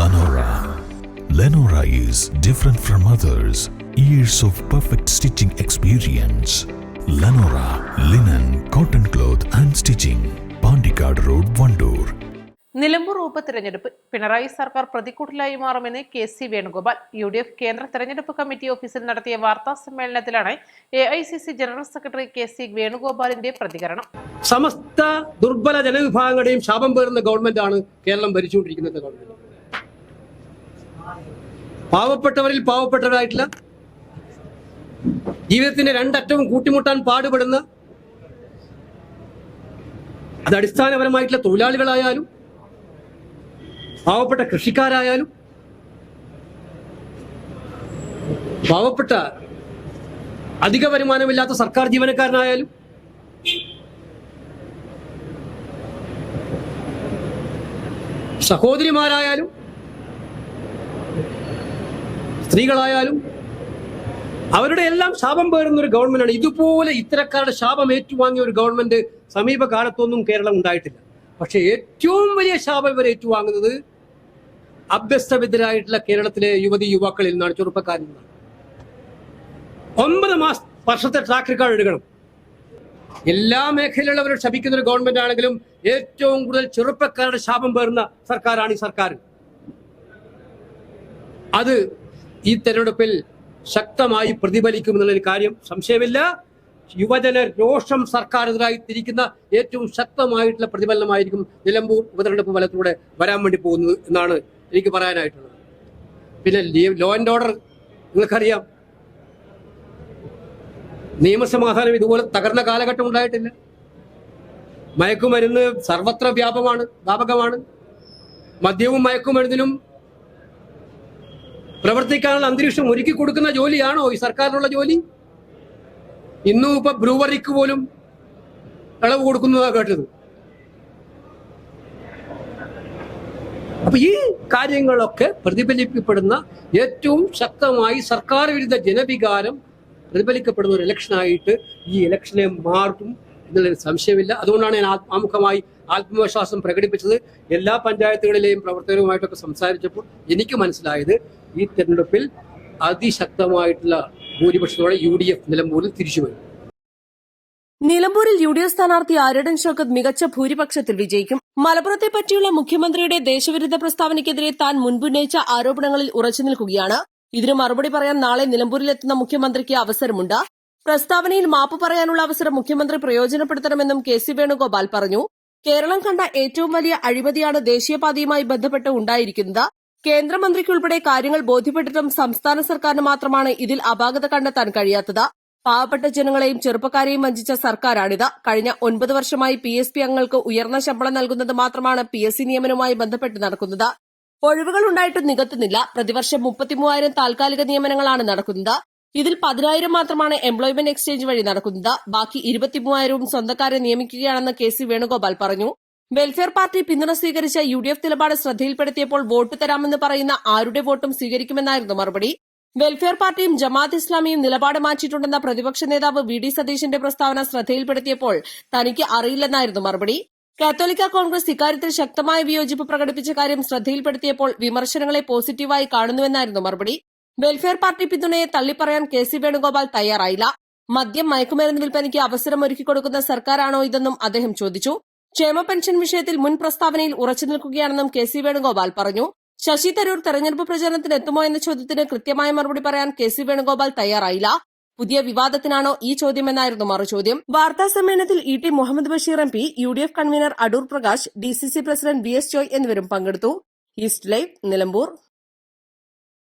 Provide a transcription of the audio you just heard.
Lenora. Lenora is different from others. Years of perfect stitching experience. Lenora linen, cotton cloth and stitching. Pandikad Road, Vandoor. Nilambur ഉപതെരഞ്ഞെടുപ്പ് പിണറായി സർക്കാർ പ്രതിക്കൂട്ടിലായി മാറുമെന്ന് KC Venugopal. UDF കേന്ദ്ര തെരഞ്ഞെടുപ്പ് committee ഓഫീസിൽ നടത്തിയ വാർത്താ സമ്മേളനത്തിലാണ് AICC ജനറൽ സെക്രട്ടറി KC വേണുഗോപാലിന്റെ പ്രതികരണം. സമസ്ത ദുർബല ജനവിഭാഗങ്ങളുടെയും ശാപം പേറുന്ന ഗവൺമെന്റാണ് കേരളം ഭരിച്ചുകൊണ്ടിരിക്കുന്നത്. ഗവൺമെന്റ് പാവപ്പെട്ടവരിൽ പാവപ്പെട്ടവരായിട്ടുള്ള ജീവിതത്തിന്റെ രണ്ടറ്റവും കൂട്ടിമുട്ടാൻ പാടുപെടുന്ന, അത് അടിസ്ഥാനപരമായിട്ടുള്ള തൊഴിലാളികളായാലും പാവപ്പെട്ട കൃഷിക്കാരായാലും പാവപ്പെട്ട അധിക വരുമാനമില്ലാത്ത സർക്കാർ ജീവനക്കാരനായാലും സഹോദരിമാരായാലും സ്ത്രീകളായാലും അവരുടെ എല്ലാം ശാപം പേറുന്ന ഒരു ഗവൺമെന്റാണ്. ഇതുപോലെ ഇത്തരക്കാരുടെ ശാപം ഏറ്റുവാങ്ങിയ ഒരു ഗവൺമെന്റ് സമീപകാലത്തൊന്നും കേരളം ഉണ്ടായിട്ടില്ല. പക്ഷെ ഏറ്റവും വലിയ ശാപം ഇവർ ഏറ്റുവാങ്ങുന്നത് അഭ്യസ്തവിദ്യരായിട്ടുള്ള കേരളത്തിലെ യുവതി യുവാക്കളിൽ നിന്നാണ്, ചെറുപ്പക്കാരിൽ നിന്നാണ്. 9 വർഷത്തെ ട്രാക്ക് റെക്കോർഡ് എടുക്കണം. എല്ലാ മേഖലയിലുള്ളവരും ശപിക്കുന്ന ഒരു ഗവൺമെന്റ് ആണെങ്കിലും ഏറ്റവും കൂടുതൽ ചെറുപ്പക്കാരുടെ ശാപം പേറുന്ന സർക്കാരാണ് ഈ സർക്കാർ. അത് ഈ തെരഞ്ഞെടുപ്പിൽ ശക്തമായി പ്രതിഫലിക്കുമെന്നുള്ള കാര്യം സംശയമില്ല. യുവജന രോഷം സർക്കാരിനെതിരായി തിരിക്കുന്ന ഏറ്റവും ശക്തമായിട്ടുള്ള പ്രതിഫലനമായിരിക്കും നിലമ്പൂർ ഉപതെരഞ്ഞെടുപ്പ് ഫലത്തിലൂടെ വരാൻ വേണ്ടി പോകുന്നത് എന്നാണ് എനിക്ക് പറയാനായിട്ടുള്ളത്. പിന്നെ ലോ ആൻഡ് ഓർഡർ നിങ്ങൾക്കറിയാം, നിയമസമാധാനം ഇതുപോലെ തകർന്ന കാലഘട്ടം ഉണ്ടായിട്ടില്ല. മയക്കുമരുന്ന് സർവത്ര വ്യാപകമാണ്. മദ്യവും മയക്കുമരുന്നിനും പ്രവർത്തിക്കാനുള്ള അന്തരീക്ഷം ഒരുക്കി കൊടുക്കുന്ന ജോലിയാണോ ഈ സർക്കാരിനുള്ള ജോലി? ഇന്നും ഇപ്പൊ ബ്രൂവറിക്ക് പോലും ഇളവ് കൊടുക്കുന്നതാണ് കേട്ടത്. അപ്പൊ ഈ കാര്യങ്ങളൊക്കെ പ്രതിഫലിക്കപ്പെടുന്ന ഏറ്റവും ശക്തമായി സർക്കാർ വിരുദ്ധ ജനവികാരം പ്രതിഫലിക്കപ്പെടുന്ന ഒരു ഇലക്ഷനായിട്ട് ഈ ഇലക്ഷനെ മാറും എന്നുള്ളൊരു സംശയമില്ല. അതുകൊണ്ടാണ് ഞാൻ ആമുഖമായി ആത്മവിശ്വാസം പ്രകടിപ്പിച്ചത്. എല്ലാ പഞ്ചായത്തുകളിലെയും പ്രവർത്തകരുമായിട്ടൊക്കെ സംസാരിച്ചപ്പോൾ എനിക്ക് മനസ്സിലായത് ഈ തെരഞ്ഞെടുപ്പിൽ അതിശക്തമായിട്ടുള്ള ഭൂരിപക്ഷത്തോടെ UDF നിലമ്പൂരിൽ തിരിച്ചു വരും. നിലമ്പൂരിൽ UDF സ്ഥാനാർത്ഥി ആര്യടൻ ഷൗക്കത്ത് മികച്ച ഭൂരിപക്ഷത്തിൽ വിജയിക്കും. മലപ്പുറത്തെ പറ്റിയുള്ള മുഖ്യമന്ത്രിയുടെ ദേശവിരുദ്ധ പ്രസ്താവനയ്ക്കെതിരെ താൻ മുൻപുന്നയിച്ച ആരോപണങ്ങളിൽ ഉറച്ചു നിൽക്കുകയാണ്. ഇതിന് മറുപടി പറയാൻ നാളെ നിലമ്പൂരിലെത്തുന്ന മുഖ്യമന്ത്രിക്ക് അവസരമുണ്ട്. പ്രസ്താവനയിൽ മാപ്പ് പറയാനുള്ള അവസരം മുഖ്യമന്ത്രി പ്രയോജനപ്പെടുത്തണമെന്നും KC വേണുഗോപാൽ പറഞ്ഞു. കേരളം കണ്ട ഏറ്റവും വലിയ അഴിമതിയാണ് ദേശീയപാതയുമായി ബന്ധപ്പെട്ട് ഉണ്ടായിരിക്കുന്നത്. കേന്ദ്രമന്ത്രിക്കുൾപ്പെടെ കാര്യങ്ങൾ ബോധ്യപ്പെട്ടിട്ടും സംസ്ഥാന സർക്കാരിന് മാത്രമാണ് ഇതിൽ അപാകത കണ്ടെത്താൻ കഴിയാത്തത്. പാവപ്പെട്ട ജനങ്ങളെയും ചെറുപ്പക്കാരെയും വഞ്ചിച്ച സർക്കാരാണിത്. കഴിഞ്ഞ 9 വർഷമായി PSP അംഗങ്ങൾക്ക് ഉയർന്ന ശമ്പളം നൽകുന്നത് മാത്രമാണ് PSC നിയമനവുമായി ബന്ധപ്പെട്ട് നടക്കുന്നത്. ഒഴിവുകൾ ഉണ്ടായിട്ടും നികത്തുന്നില്ല. പ്രതിവർഷം 33,000 താൽക്കാലിക നിയമനങ്ങളാണ് നടക്കുന്നത്. ഇതിൽ 10,000 മാത്രമാണ് എംപ്ലോയ്മെന്റ് എക്സ്ചേഞ്ച് വഴി നടക്കുന്നത്. ബാക്കി 23,000 സ്വന്തക്കാരെ നിയമിക്കുകയാണെന്ന് KC വേണുഗോപാൽ പറഞ്ഞു. വെൽഫെയർ പാർട്ടി പിന്തുണ സ്വീകരിച്ച UDF നിലപാട് ശ്രദ്ധയിൽപ്പെടുത്തിയപ്പോൾ വോട്ട് തരാമെന്ന് പറയുന്ന ആരുടെ വോട്ടും സ്വീകരിക്കുമെന്നായിരുന്നു മറുപടി. വെൽഫെയർ പാർട്ടിയും ജമാഅത്ത് ഇസ്ലാമിയും നിലപാട് മാറ്റിയിട്ടുണ്ടെന്ന പ്രതിപക്ഷ നേതാവ് VD സതീശന്റെ പ്രസ്താവന ശ്രദ്ധയിൽപ്പെടുത്തിയപ്പോൾ തനിക്ക് അറിയില്ലെന്നായിരുന്നു മറുപടി. കാത്തോലിക്ക കോൺഗ്രസ് ഇക്കാര്യത്തിൽ ശക്തമായ വിയോജിപ്പ് പ്രകടിപ്പിച്ച കാര്യം ശ്രദ്ധയിൽപ്പെടുത്തിയപ്പോൾ വിമർശനങ്ങളെ പോസിറ്റീവായി കാണുന്നുവെന്നായിരുന്നു മറുപടി. വെൽഫെയർ പാർട്ടി പിന്തുണയെ തള്ളിപ്പറയാൻ KC വേണുഗോപാൽ തയ്യാറായില്ല. മദ്യം മയക്കുമരുന്ന് വിൽപ്പനയ്ക്ക് അവസരം ഒരുക്കിക്കൊടുക്കുന്ന സർക്കാരാണോ ഇതെന്നും അദ്ദേഹം ചോദിച്ചു. ക്ഷേമ പെൻഷൻ വിഷയത്തിൽ മുൻ പ്രസ്താവനയിൽ ഉറച്ചു നിൽക്കുകയാണെന്നും KC വേണുഗോപാൽ പറഞ്ഞു. ശശി തരൂർ തെരഞ്ഞെടുപ്പ് പ്രചാരണത്തിന് എത്തുമോ എന്ന ചോദ്യത്തിന് കൃത്യമായ മറുപടി പറയാൻ KC വേണുഗോപാൽ തയ്യാറായില്ല. പുതിയ വിവാദത്തിനാണോ ഈ ചോദ്യമെന്നായിരുന്നു മറുചോദ്യം. വാർത്താ സമ്മേളനത്തിൽ ET Muhammad Basheer MP, UDF convener Adoor Prakash, DCC president VS Joy എന്നിവരും പങ്കെടുത്തു. East Live, Nilambur.